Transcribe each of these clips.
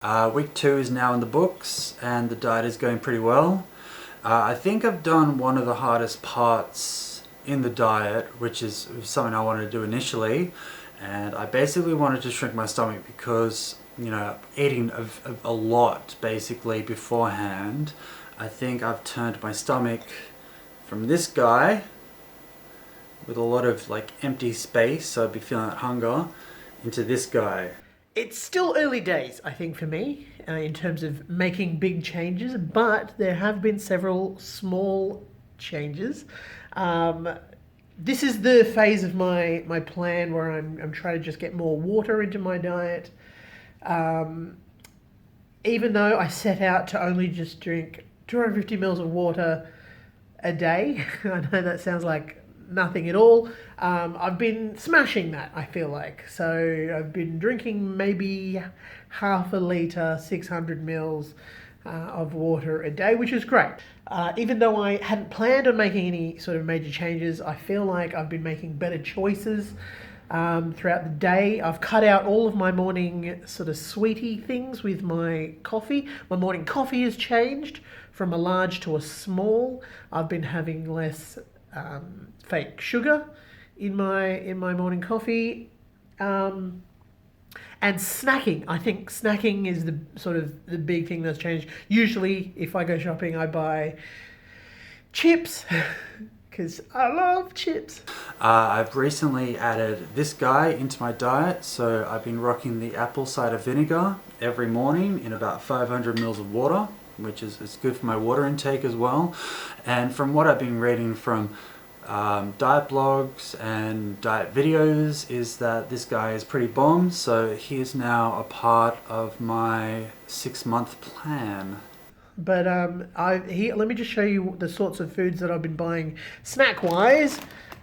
Week 2 is now in the books and the diet is going pretty well. I think I've done one of the hardest parts in the diet, which is something I wanted to do initially, and I basically wanted to shrink my stomach because, you know, eating a lot basically beforehand, I think I've turned my stomach from this guy with a lot of like empty space, so I'd be feeling that hunger, into this guy. It's still early days, I think, for me, in terms of making big changes, but there have been several small changes. This is the phase of my plan where I'm trying to just get more water into my diet. Even though I set out to only just drink 250 mils of water a day, I know that sounds like nothing at all. I've been smashing that, I feel like. So I've been drinking maybe half a litre, 600 mils of water a day, which is great. Even though I hadn't planned on making any sort of major changes, I feel like I've been making better choices throughout the day. I've cut out all of my morning sort of sweetie things with my coffee. My morning coffee has changed from a large to a small. I've been having less fake sugar in my morning coffee, and snacking. I think snacking is the sort of the big thing that's changed. Usually, if I go shopping, I buy chips because I love chips. I've recently added this guy into my diet, so I've been rocking the apple cider vinegar every morning in about 500 mils of water, which is good for my water intake as well. And from what I've been reading from diet blogs and diet videos, is that this guy is pretty bomb, so he is now a part of my 6-month plan. But let me just show you the sorts of foods that I've been buying snack wise.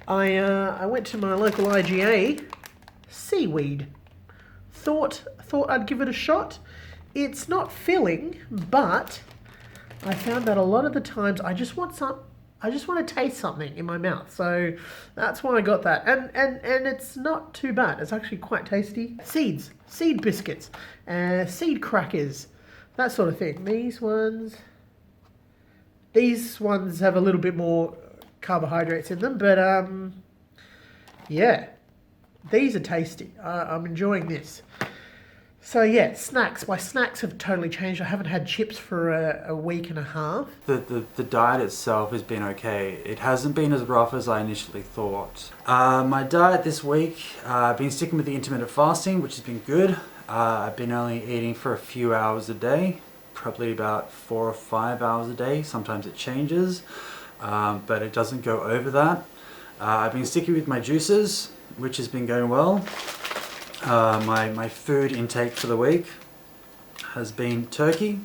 I went to my local IGA. Seaweed. Thought I'd give it a shot. It's not filling, but I found that a lot of the times I just want to taste something in my mouth. So that's why I got that. And it's not too bad. It's actually quite tasty. Seed biscuits, seed crackers, that sort of thing. These ones have a little bit more carbohydrates in them, but yeah, these are tasty. I'm enjoying this. So yeah, snacks. My snacks have totally changed. I haven't had chips for a week and a half. The diet itself has been okay. It hasn't been as rough as I initially thought. My diet this week, I've been sticking with the intermittent fasting, which has been good. I've been only eating for a few hours a day, probably about 4 or 5 hours a day. Sometimes it changes, but it doesn't go over that. I've been sticking with my juices, which has been going well. My food intake for the week has been turkey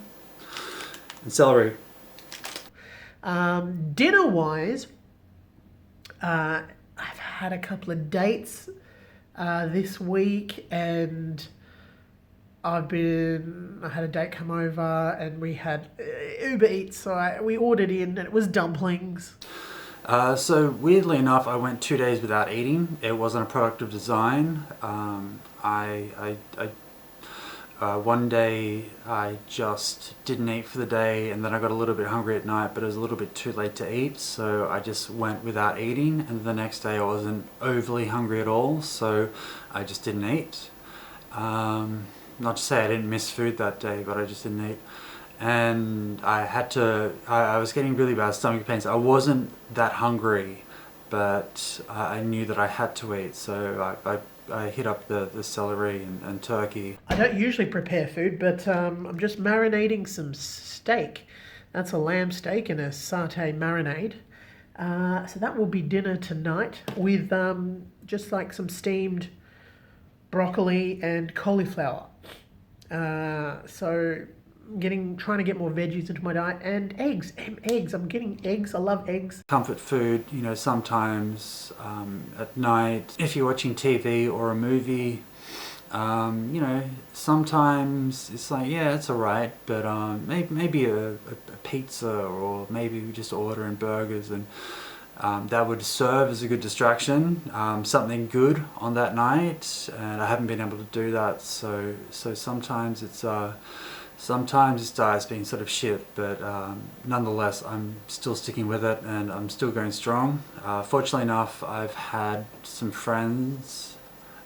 and celery. Dinner wise, I've had a couple of dates this week, and I had a date come over and we had Uber Eats, so we ordered in and it was dumplings. So weirdly enough, I went 2 days without eating. It wasn't a product of design. One day I just didn't eat for the day, and then I got a little bit hungry at night, but it was a little bit too late to eat, so I just went without eating, and the next day I wasn't overly hungry at all, so I just didn't eat. Not to say I didn't miss food that day, but I just didn't eat. And I was getting really bad stomach pains. I wasn't that hungry, but I knew that I had to eat, so I hit up the celery and turkey. I don't usually prepare food, but I'm just marinating some steak. That's a lamb steak in a satay marinade. So that will be dinner tonight with just like some steamed broccoli and cauliflower. So trying to get more veggies into my diet, and eggs. I'm getting eggs. I love eggs. Comfort food, you know, sometimes at night, if you're watching TV or a movie, you know, sometimes it's like, yeah, it's alright, but maybe a pizza, or maybe we just order in burgers, and that would serve as a good distraction, something good on that night, and I haven't been able to do that. So sometimes it's been sort of shit, but nonetheless, I'm still sticking with it, and I'm still going strong. Fortunately enough, I've had some friends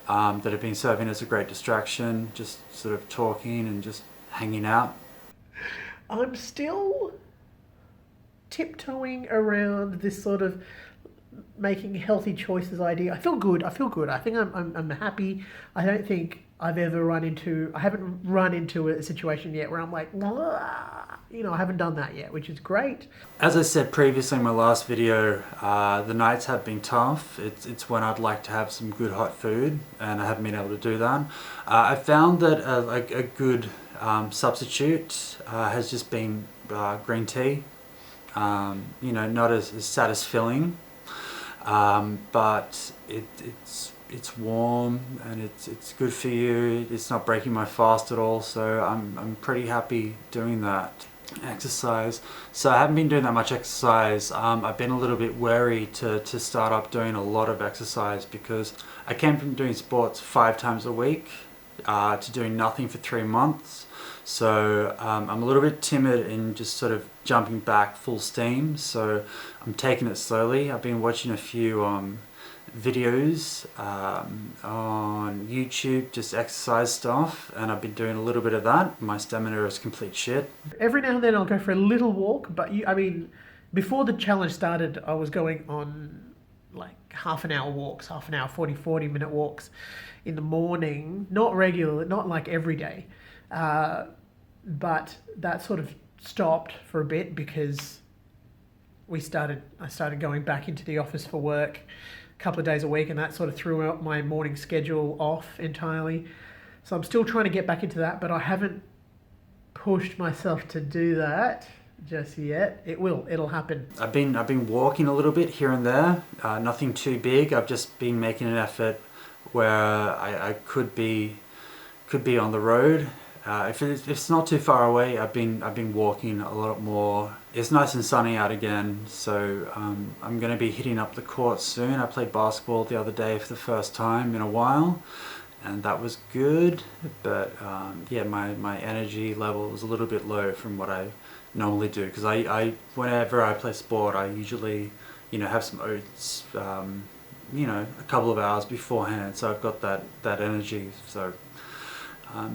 that have been serving as a great distraction, just sort of talking and just hanging out. I'm still tiptoeing around this sort of making healthy choices idea. I feel good. I think I'm happy. I don't think I haven't run into a situation yet where I'm like, I haven't done that yet, which is great. As I said previously in my last video, the nights have been tough. It's when I'd like to have some good hot food, and I haven't been able to do that. I found that a good substitute has just been green tea. Not as satisfying, but it's warm and it's good for you. It's not breaking my fast at all, so I'm pretty happy doing that. Exercise. So I haven't been doing that much exercise. I've been a little bit wary to start up doing a lot of exercise, because I came from doing sports 5 times a week to doing nothing for 3 months. So I'm a little bit timid in just sort of jumping back full steam. So I'm taking it slowly. I've been watching a few videos on YouTube, just exercise stuff, and I've been doing a little bit of that. My stamina is complete shit. Every now and then I'll go for a little walk, but before the challenge started, I was going on like half an hour walks, 40 minute walks in the morning, not regular, not like every day. But that sort of stopped for a bit because I started going back into the office for work a couple of days a week, and that sort of threw out my morning schedule off entirely. So I'm still trying to get back into that, but I haven't pushed myself to do that just yet. It'll happen. I've been walking a little bit here and there, nothing too big. I've just been making an effort where I could be on the road. If it's not too far away, I've been walking a lot more. It's nice and sunny out again, so I'm going to be hitting up the court soon. I played basketball the other day for the first time in a while, and that was good. But my energy level was a little bit low from what I normally do, because I whenever I play sport, I usually have some oats a couple of hours beforehand, so I've got that energy. So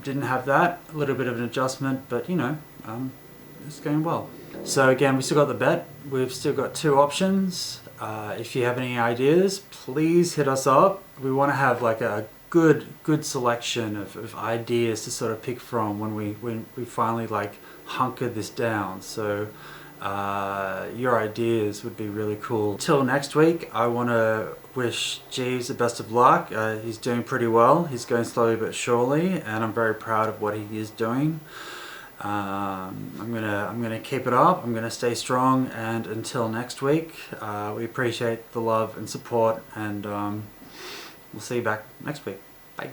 didn't have that, a little bit of an adjustment, but it's going well. So again, we still got the bet. We've still got 2 options. If you have any ideas, please hit us up. We want to have like a good selection of ideas to sort of pick from when we finally like hunker this down. So your ideas would be really cool. Till next week, I want to wish Jeeves the best of luck. He's doing pretty well. He's going slowly but surely, and I'm very proud of what he is doing. I'm gonna keep it up. I'm gonna stay strong, and until next week, we appreciate the love and support, and we'll see you back next week. Bye.